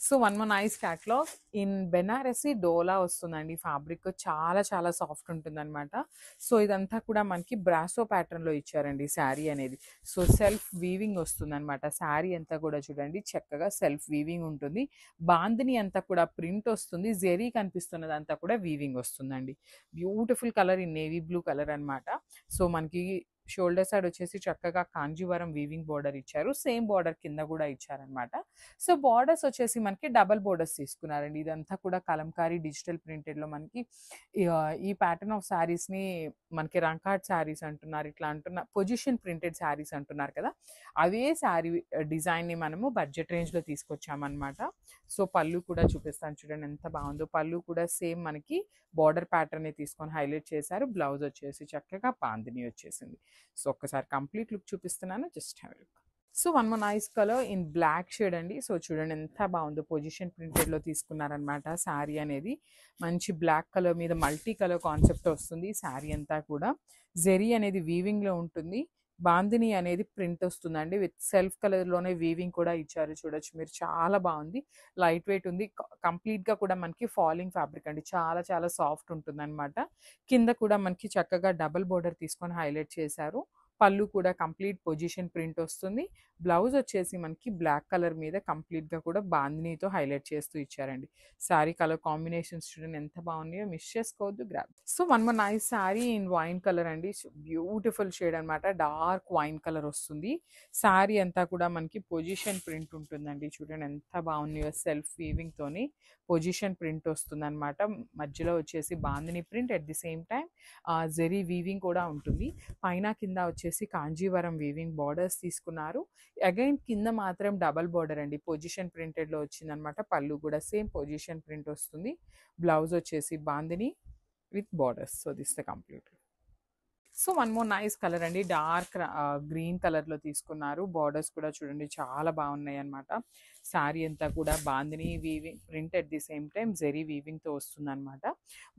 So one more nice catalogue in Banarasi డోలా వస్తుందండి. Fabric చాలా చాలా సాఫ్ట్ ఉంటుందన్నమాట. సో ఇదంతా కూడా మనకి బ్రాసో ప్యాటర్న్లో ఇచ్చారండి శారీ అనేది. సో సెల్ఫ్ వీవింగ్ వస్తుందన్నమాట. శారీ అంతా కూడా చూడండి చక్కగా సెల్ఫ్ వీవింగ్ ఉంటుంది. బాందిని అంతా కూడా ప్రింట్ వస్తుంది. జెరీ కనిపిస్తున్నది అంతా కూడా వీవింగ్ వస్తుందండి. Beautiful colour in navy blue colour అనమాట. సో మనకి షోల్డర్ సైడ్ వచ్చేసి చక్కగా కాంజీవరం వీవింగ్ బార్డర్ ఇచ్చారు. సేమ్ బార్డర్ కింద కూడా ఇచ్చారనమాట. సో బార్డర్స్ వచ్చేసి మనకి డబల్ బార్డర్స్ తీసుకున్నారండి. ఇదంతా కూడా కలంకారీ డిజిటల్ ప్రింటెడ్లో మనకి ఈ ప్యాటర్న్ ఆఫ్ శారీస్ని మనకి రంకాట్ శారీస్ అంటున్నారు, ఇట్లా అంటున్న పొజిషన్ ప్రింటెడ్ శారీస్ అంటున్నారు కదా, అవే శారీ డిజైన్ని మనము బడ్జెట్ రేంజ్లో తీసుకొచ్చామన్నమాట. సో పళ్ళు కూడా చూపిస్తాను చూడండి ఎంత బాగుందో. పళ్ళు కూడా సేమ్ మనకి బార్డర్ ప్యాటర్న్ తీసుకొని హైలైట్ చేశారు. బ్లౌజ్ వచ్చేసి చక్కగా బాందిని వచ్చేసింది. సో ఒక్కసారి కంప్లీట్ లుక్ చూపిస్తున్నాను, just have a look. So one more nice colour in black shade అండి. సో చూడండి ఎంత బాగుందో. పొజిషన్ ప్రింటెడ్లో తీసుకున్నారనమాట శారీ అనేది. మంచి బ్లాక్ కలర్ మీద మల్టీ కలర్ కాన్సెప్ట్ వస్తుంది శారీ అంతా కూడా. జెరీ అనేది వీవింగ్లో ఉంటుంది. బాందిని అనేది ప్రింట్ వస్తుందండి. విత్ సెల్ఫ్ కలర్లోనే వీవింగ్ కూడా ఇచ్చారు, చూడొచ్చు మీరు. చాలా బాగుంది, లైట్ వెయిట్ ఉంది. కంప్లీట్గా కూడా మనకి ఫాలింగ్ ఫ్యాబ్రిక్ అండి. చాలా చాలా సాఫ్ట్ ఉంటుంది అనమాట. కింద కూడా మనకి చక్కగా డబల్ బోర్డర్ తీసుకొని హైలైట్ చేశారు. పళ్ళు కూడా కంప్లీట్ పొజిషన్ ప్రింట్ వస్తుంది. బ్లౌజ్ వచ్చేసి మనకి బ్లాక్ కలర్ మీద కంప్లీట్గా కూడా బాందినీతో హైలైట్ చేస్తూ ఇచ్చారండి. శారీ కలర్ కాంబినేషన్స్ చూడండి ఎంత బాగున్నాయో, మిస్ చేసుకోవద్దు, grab. So one more nice sari in wine colour అండి. బ్యూటిఫుల్ షేడ్ అనమాట. డార్క్ వైన్ కలర్ వస్తుంది. శారీ అంతా కూడా మనకి పొజిషన్ ప్రింట్ ఉంటుందండి. చూడండి ఎంత బాగున్నాయో. సెల్ఫ్ వీవింగ్ తోని పొజిషన్ ప్రింట్ వస్తుంది అనమాట. మధ్యలో వచ్చేసి bandhani print, at the same time zari weaving కూడా ఉంటుంది. పైన కింద వచ్చేసి కాంజీవరం వీవింగ్ బార్డర్స్ తీసుకున్నారు. అగైన్ కింద మాత్రం డబల్ బార్డర్ అండి. పొజిషన్ ప్రింటెడ్లో వచ్చిందనమాట. పళ్ళు కూడా సేమ్ పొజిషన్ ప్రింట్ వస్తుంది. బ్లౌజ్ వచ్చేసి bandhani with borders. So this the complete. So one more nice colour అండి. డార్క్ గ్రీన్ కలర్లో తీసుకున్నారు. బార్డర్స్ కూడా చూడండి చాలా బాగున్నాయి అనమాట. శారీ అంతా కూడా bandhani weaving print, at the same time zari వీవింగ్తో వస్తుంది అనమాట.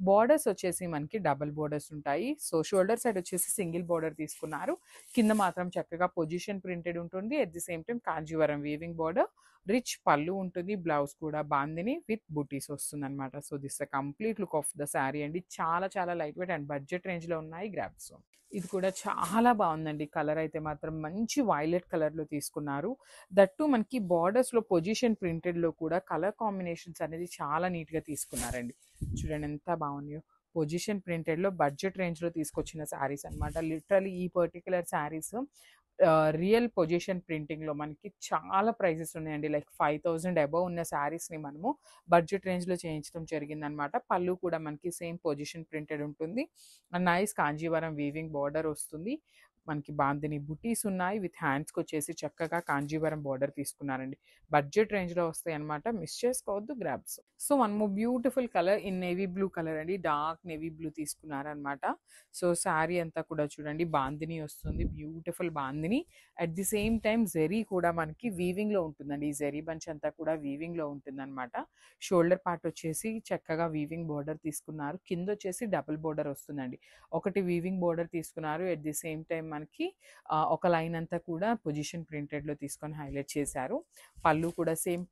బార్డర్స్ వచ్చేసి మనకి డబల్ బార్డర్స్ ఉంటాయి. సో షోల్డర్ సైడ్ వచ్చేసి సింగిల్ బార్డర్ తీసుకున్నారు. కింద మాత్రం చక్కగా పొజిషన్ ప్రింటెడ్ ఉంటుంది. At the same time Kanjeevaram weaving border, rich పళ్ళు ఉంటుంది. బ్లౌజ్ కూడా బాందిని విత్ బుటీస్ వస్తుంది అనమాట. So this the complete look of the sari అండి. చాలా చాలా లైట్ వెయిట్ అండ్ బడ్జెట్ రేంజ్లో ఉన్నాయి. గ్రాబ్స్. ఇది కూడా చాలా బాగుందండి. కలర్ అయితే మాత్రం మంచి వైలెట్ కలర్లో తీసుకున్నారు. దట్టు మనకి బార్డర్స్లో పొజిషన్ ప్రింటెడ్లో కూడా కలర్ కాంబినేషన్స్ అనేది చాలా నీట్గా తీసుకున్నారండి. చూడండి ఎంత బాగున్నాయో. పొజిషన్ ప్రింటెడ్లో బడ్జెట్ రేంజ్లో తీసుకొచ్చిన శారీస్ అనమాట. లిటరలీ ఈ పర్టికులర్ శారీస్ రియల్ పొజిషన్ ప్రింటింగ్లో మనకి చాలా ప్రైజెస్ ఉన్నాయండి. లైక్ 5,000 అబవ్ ఉన్న శారీస్ని మనము బడ్జెట్ రేంజ్లో చేయించడం జరిగిందనమాట. పళ్ళు కూడా మనకి సేమ్ పొజిషన్ ప్రింటెడ్ ఉంటుంది. నైస్ కాంజీవరం వీవింగ్ బార్డర్ వస్తుంది. మనకి బాందిని బుటీస్ ఉన్నాయి. విత్ హ్యాండ్స్కి వచ్చేసి చక్కగా కాంజీవరం బార్డర్ తీసుకున్నారండి. బడ్జెట్ రేంజ్లో వస్తాయి అనమాట. మిస్ చేసుకోవద్దు, grabs. So one more beautiful colour in navy blue colour అండి. డార్క్ నేవీ బ్లూ తీసుకున్నారనమాట. సో శారీ అంతా కూడా చూడండి బాందిని వస్తుంది. Beautiful bandhani. At the same time zari కూడా మనకి వీవింగ్లో ఉంటుందండి. ఈ జెరీ బంచ్ అంతా కూడా వీవింగ్లో ఉంటుందన్నమాట. షోల్డర్ పార్ట్ వచ్చేసి చక్కగా వీవింగ్ బార్డర్ తీసుకున్నారు. కింద వచ్చేసి డబుల్ బార్డర్ వస్తుందండి. ఒకటి వీవింగ్ బార్డర్ తీసుకున్నారు. ఎట్ ది సేమ్ టైం మనకి ఒక లైన్ అంతా కూడా పొజిషన్ ప్రింటెడ్లో తీసుకొని హైలైట్ చేశారు. పళ్ళు కూడా సేమ్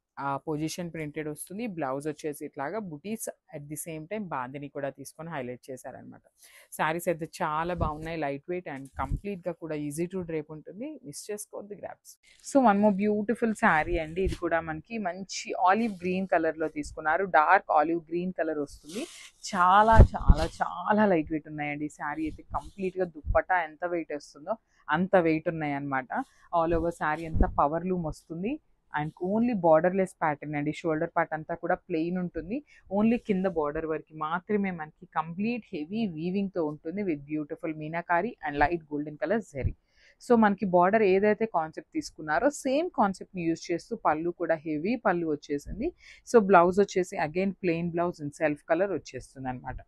పొజిషన్ ప్రింటెడ్ వస్తుంది. బ్లౌజ్ వచ్చేసి ఇట్లాగా బుటీస్, at the same time bandhani కూడా తీసుకొని హైలైట్ చేశారనమాట. శారీస్ అయితే చాలా బాగున్నాయి. లైట్ వెయిట్ అండ్ కంప్లీట్గా కూడా ఈజీ టు డ్రేప్ ఉంటుంది. మిస్ చేసుకోవద్దు, grabs. So one more beautiful sari అండి. ఇది కూడా మనకి మంచి ఆలివ్ గ్రీన్ కలర్లో తీసుకున్నారు. డార్క్ ఆలివ్ గ్రీన్ కలర్ వస్తుంది. చాలా చాలా చాలా లైట్ వెయిట్ ఉన్నాయండి. శారీ అయితే కంప్లీట్గా దుప్పటా ఎంత వెయిట్ వస్తుందో అంత వెయిట్ ఉన్నాయి అనమాట. ఆల్ ఓవర్ శారీ అంతా పవర్ లూమ్ వస్తుంది. అండ్ ఓన్లీ బార్డర్లెస్ ప్యాటర్న్ అండి. షోల్డర్ పార్ట్ అంతా కూడా ప్లెయిన్ ఉంటుంది. ఓన్లీ కింద బార్డర్ వరకు మాత్రమే మనకి కంప్లీట్ హెవీ వీవింగ్తో ఉంటుంది. With beautiful meenakari and light golden colour zari. So మనకి బార్డర్ ఏదైతే కాన్సెప్ట్ తీసుకున్నారో సేమ్ కాన్సెప్ట్ని యూజ్ చేస్తూ పళ్ళు కూడా హెవీ పళ్ళు వచ్చేసింది. సో బ్లౌజ్ వచ్చేసి again plain blouse in self colour వచ్చేస్తుంది అనమాట.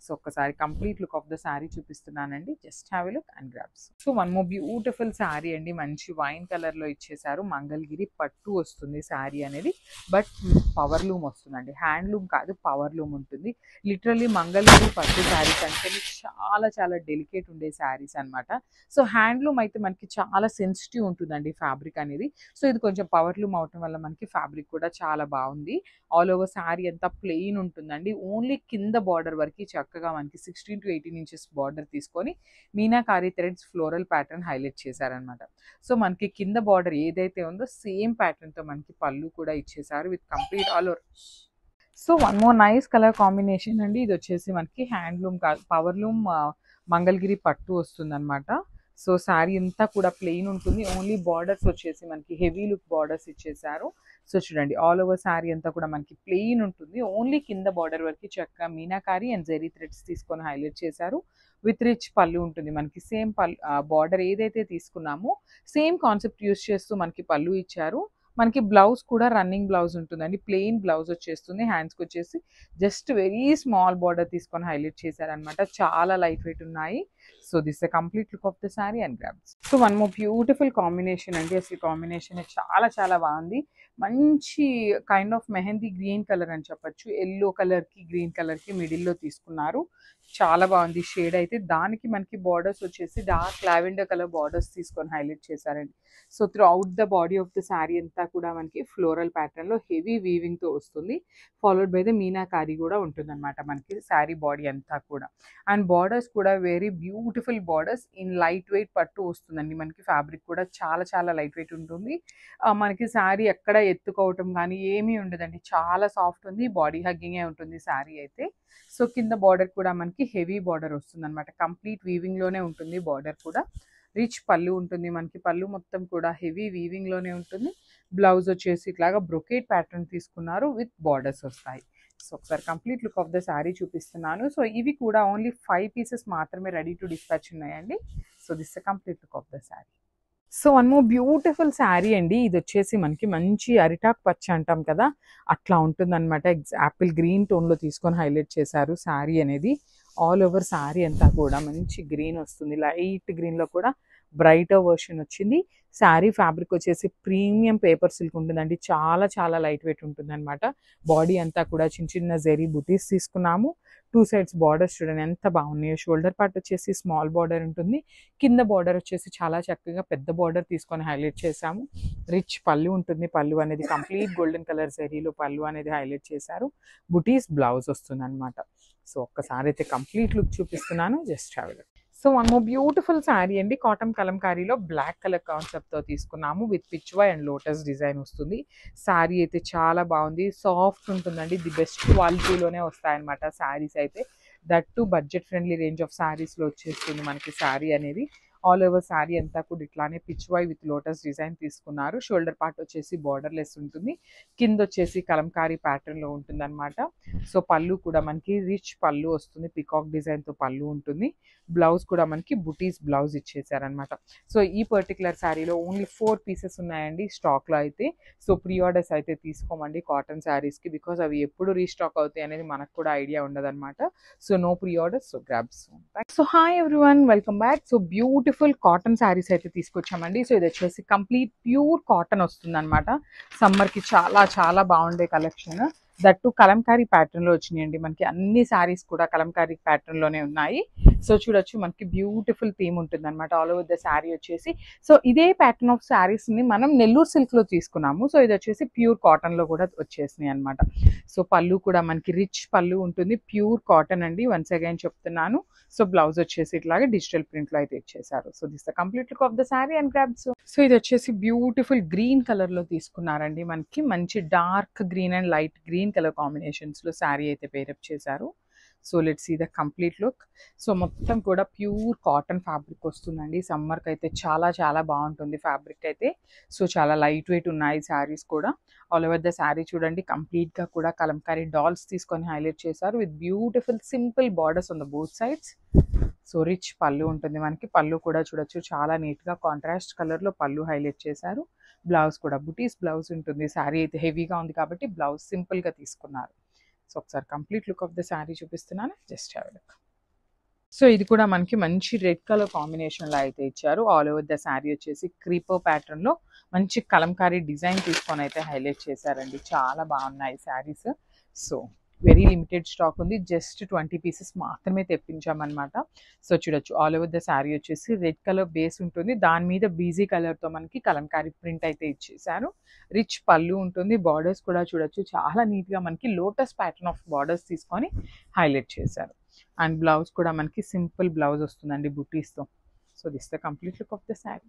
సో ఒక్కసారి complete look of the sari చూపిస్తున్నానండి. Just have a look and grabs. So one more beautiful sari అండి. మంచి వైన్ కలర్లో ఇచ్చేసారు. మంగళగిరి పట్టు వస్తుంది శారీ అనేది. బట్ పవర్ లూమ్ వస్తుందండి. హ్యాండ్ లూమ్ కాదు, పవర్ లూమ్ ఉంటుంది. లిటరలీ మంగళగిరి పట్టు శారీస్ అంటే చాలా చాలా డెలికేట్ ఉండే శారీస్ అనమాట. సో హ్యాండ్లూమ్ అయితే మనకి చాలా సెన్సిటివ్ ఉంటుందండి ఫ్యాబ్రిక్ అనేది. సో ఇది కొంచెం పవర్ లూమ్ అవటం వల్ల మనకి ఫ్యాబ్రిక్ కూడా చాలా బాగుంది. ఆల్ ఓవర్ శారీ అంతా ప్లెయిన్ ఉంటుందండి. ఓన్లీ కింద బార్డర్ వరకు చక్కగా మనకి 16 to 18 ఇంచెస్ బార్డర్ తీసుకొని meenakari threads floral pattern highlight చేశారనమాట. సో మనకి కింద బార్డర్ ఏదైతే ఉందో సేమ్ ప్యాటర్న్తో మనకి పళ్ళు కూడా ఇచ్చేసారు with complete all over. So one more nice colour combination అండి. ఇది వచ్చేసి మనకి హ్యాండ్లూమ్ పవర్లూమ్ మంగళగిరి పట్టు వస్తుందన్నమాట. సో శారీ అంతా కూడా ప్లెయిన్ ఉంటుంది. ఓన్లీ బార్డర్స్ వచ్చేసి మనకి హెవీ లుక్ బార్డర్స్ ఇచ్చేసారు. సో చూడండి ఆల్ ఓవర్ శారీ అంతా కూడా మనకి ప్లెయిన్ ఉంటుంది. ఓన్లీ కింద బార్డర్ వరకు చక్కగా మీనాకారి అండ్ జెరీ థ్రెడ్స్ తీసుకొని హైలైట్ చేశారు. విత్ రిచ్ పళ్ళు ఉంటుంది మనకి. సేమ్ పళ్ళు బార్డర్ ఏదైతే తీసుకున్నామో సేమ్ కాన్సెప్ట్ యూస్ చేస్తూ మనకి పళ్ళు ఇచ్చారు. మనకి బ్లౌజ్ కూడా రన్నింగ్ బ్లౌజ్ ఉంటుందండి. ప్లెయిన్ బ్లౌజ్ వచ్చేస్తుంది. హ్యాండ్స్కి వచ్చేసి జస్ట్ వెరీ స్మాల్ బార్డర్ తీసుకొని హైలైట్ చేశారనమాట. చాలా లైట్ వెయిట్ ఉన్నాయి. So this the complete look of the sari and grabs. So one more beautiful combination అండి. అసలు కాంబినేషన్ చాలా చాలా బాగుంది. మంచి kind of mehndi green colour అని చెప్పొచ్చు. ఎల్లో కలర్కి గ్రీన్ కలర్కి మిడిల్లో తీసుకున్నారు. చాలా బాగుంది షేడ్ అయితే. దానికి మనకి బార్డర్స్ వచ్చేసి డార్క్ లావెండర్ కలర్ బార్డర్స్ తీసుకొని హైలైట్ చేశారండి. So through out the body of the sari అంతా కూడా మనకి ఫ్లోరల్ ప్యాటర్న్లో హెవీ వీవింగ్తో వస్తుంది. ఫాలోడ్ బై ద మీనాకారి కూడా ఉంటుందన్నమాట మనకి శారీ బాడీ అంతా కూడా. అండ్ బార్డర్స్ కూడా very beautiful borders in light weight పట్టు వస్తుందండి మనకి. ఫ్యాబ్రిక్ కూడా చాలా చాలా లైట్ వెయిట్ ఉంటుంది. మనకి శారీ ఎక్కడ ఎత్తుకోవటం కానీ ఏమీ ఉండదండి. చాలా సాఫ్ట్ ఉంది. బాడీ హగ్గింగే ఉంటుంది శారీ అయితే. సో కింద బార్డర్ కూడా మనకి హెవీ బార్డర్ వస్తుంది అనమాట. కంప్లీట్ వీవింగ్లోనే ఉంటుంది బార్డర్ కూడా. రిచ్ పళ్ళు ఉంటుంది మనకి. పళ్ళు మొత్తం కూడా హెవీ వీవింగ్లోనే ఉంటుంది. బ్లౌజ్ వచ్చేసి ఇట్లాగా బ్రొకేట్ ప్యాటర్న్ తీసుకున్నారు విత్ బార్డర్స్ వస్తాయి. సో ఒకసారి complete look of the sari చూపిస్తున్నాను. సో ఇవి కూడా ఓన్లీ 5 పీసెస్ మాత్రమే రెడీ టు డిస్పాచ్ ఉన్నాయండి. So this complete look of the sari. So one more beautiful sari అండి. ఇది వచ్చేసి మనకి మంచి అరిటాక్ పచ్చ అంటాం కదా, అట్లా ఉంటుందన్నమాట. యాపిల్ గ్రీన్ టోన్లో తీసుకొని హైలైట్ చేశారు శారీ అనేది. ఆల్ ఓవర్ శారీ అంతా కూడా మంచి గ్రీన్ వస్తుంది. లైట్ గ్రీన్లో కూడా బ్రైటర్ వర్షన్ వచ్చింది. శారీ ఫ్యాబ్రిక్ వచ్చేసి ప్రీమియం పేపర్ సిల్క్ ఉంటుందండి. చాలా చాలా లైట్ వెయిట్ ఉంటుంది అనమాట. బాడీ అంతా కూడా చిన్న చిన్న జెరీ బుటీస్ తీసుకున్నాము. 2 సైడ్స్ బార్డర్స్ చూడండి ఎంత బాగున్నాయో. షోల్డర్ పార్ట్ వచ్చేసి స్మాల్ బార్డర్ ఉంటుంది. కింద బార్డర్ వచ్చేసి చాలా చక్కగా పెద్ద బార్డర్ తీసుకొని హైలైట్ చేశాము. రిచ్ పళ్ళు ఉంటుంది. పళ్ళు అనేది కంప్లీట్ గోల్డెన్ కలర్ జరీలో పళ్ళు అనేది హైలైట్ చేశారు. బుటీస్ బ్లౌజ్ వస్తుంది అనమాట. సో ఒక్కసారి అయితే కంప్లీట్ లుక్ చూపిస్తున్నాను. Just have it. So one more beautiful sari అండి. కాటన్ కలంకారీలో బ్లాక్ కలర్ కాన్సెప్ట్తో తీసుకున్నాము. With Pichwai and lotus design వస్తుంది. శారీ అయితే చాలా బాగుంది. సాఫ్ట్ ఉంటుందండి. ది బెస్ట్ క్వాలిటీలోనే వస్తాయన్నమాట శారీస్ అయితే. That to budget friendly range of శారీస్లో వచ్చేస్తుంది మనకి శారీ అనేది. ఆల్ ఓవర్ శారీ అంతా కూడా ఇట్లానే పిచ్వై విత్ లోటస్ డిజైన్ తీసుకున్నారు. షోల్డర్ పార్ట్ వచ్చేసి బార్డర్లెస్ ఉంటుంది. కింద వచ్చేసి కలంకారీ ప్యాటర్న్లో ఉంటుంది అనమాట. సో పళ్ళు కూడా మనకి రిచ్ పళ్ళు వస్తుంది. పికాక్ డిజైన్తో పళ్ళు ఉంటుంది. బ్లౌజ్ కూడా మనకి బుటీస్ బ్లౌజ్ ఇచ్చేసారనమాట. సో ఈ పర్టికులర్ శారీలో ఓన్లీ 4 పీసెస్ ఉన్నాయండి స్టాక్లో అయితే. సో ప్రీ ఆర్డర్స్ అయితే తీసుకోమండి కాటన్ శారీస్కి. బికాజ్ అవి ఎప్పుడు రీస్టాక్ అవుతాయి అనేది మనకు కూడా ఐడియా ఉండదన్నమాట. So no preorders. So grabs. So hi everyone, welcome back. So beautiful cotton saris అయితే తీసుకొచ్చామండి. సో ఇది వచ్చేసి కంప్లీట్ ప్యూర్ కాటన్ వస్తుంది అనమాట. సమ్మర్కి చాలా చాలా బాగుండే కలెక్షన్. దట్టు కలంకారీ ప్యాటర్న్లో వచ్చినాయండి మనకి. అన్ని శారీస్ కూడా కలంకారీ ప్యాటర్న్లోనే ఉన్నాయి. సో చూడొచ్చు మనకి బ్యూటిఫుల్ థీమ్ ఉంటుంది అనమాట ఆల్ ఓవర్ ద శారీ వచ్చేసి. సో ఇదే ప్యాటర్న్ ఆఫ్ శారీస్ని మనం నెల్లూరు సిల్క్లో తీసుకున్నాము. సో ఇది వచ్చేసి ప్యూర్ కాటన్లో కూడా వచ్చేసినాయి అనమాట. సో పళ్ళు కూడా మనకి రిచ్ పళ్ళు ఉంటుంది. ప్యూర్ కాటన్ అండి. వన్స్ అగైన్ చెప్తున్నాను. సో బ్లౌజ్ వచ్చేసి ఇట్లాగే డిజిటల్ ప్రింట్లో అయితే ఇచ్చేసారు. So this the complete look of the sari and grabs. So ఇది వచ్చేసి బ్యూటిఫుల్ గ్రీన్ కలర్లో తీసుకున్నారండి మనకి. మంచి dark green and light green colour కాంబినేషన్స్లో శారీ అయితే పేరప్ చేశారు. So let's see the complete look. So మొత్తం కూడా ప్యూర్ కాటన్ ఫ్యాబ్రిక్ వస్తుందండి. సమ్మర్కి అయితే చాలా చాలా బాగుంటుంది ఫ్యాబ్రిక్ అయితే. సో చాలా లైట్ వెయిట్ ఉన్నాయి శారీస్ కూడా. ఆల్ ఓవర్ ద శారీ చూడండి కంప్లీట్గా కూడా కలంకారీ డాల్స్ తీసుకొని హైలైట్ చేశారు with beautiful simple borders on the both sides. So rich పళ్ళు ఉంటుంది మనకి. పళ్ళు కూడా చూడొచ్చు చాలా నీట్గా కాంట్రాస్ట్ కలర్లో పళ్ళు హైలైట్ చేశారు. బ్లౌజ్ కూడా బుటీస్ బ్లౌజ్ ఉంటుంది. శారీ అయితే హెవీగా ఉంది కాబట్టి బ్లౌజ్ సింపుల్గా తీసుకున్నారు. సో ఒకసారి complete look of the sari చూపిస్తున్నాను. Just have a look. So ఇది కూడా మనకి మంచి రెడ్ కలర్ కాంబినేషన్లో అయితే ఇచ్చారు. ఆల్ ఓవర్ ద శారీ వచ్చేసి క్రీపర్ ప్యాటర్న్లో మంచి కలంకారీ డిజైన్ తీసుకొని అయితే హైలైట్ చేశారండి. చాలా బాగున్నాయి saris. So very limited stock ఉంది. జస్ట్ 20 పీసెస్ మాత్రమే తెప్పించామన్నమాట. సో చూడొచ్చు ఆల్ ఓవర్ ద శారీ వచ్చేసి రెడ్ కలర్ బేస్ ఉంటుంది. దాని మీద బీజీ కలర్‌తో మనకి కలంకారీ ప్రింట్ అయితే ఇచ్చేసారు. రిచ్ పళ్ళు ఉంటుంది. బార్డర్స్ కూడా చూడొచ్చు చాలా నీట్‌గా మనకి లోటస్ ప్యాటర్న్ ఆఫ్ బార్డర్స్ తీసుకొని హైలైట్ చేశారు. అండ్ బ్లౌజ్ కూడా మనకి సింపుల్ బ్లౌజ్ వస్తుందండి బుటీస్‌తో. So this the complete look of the sari.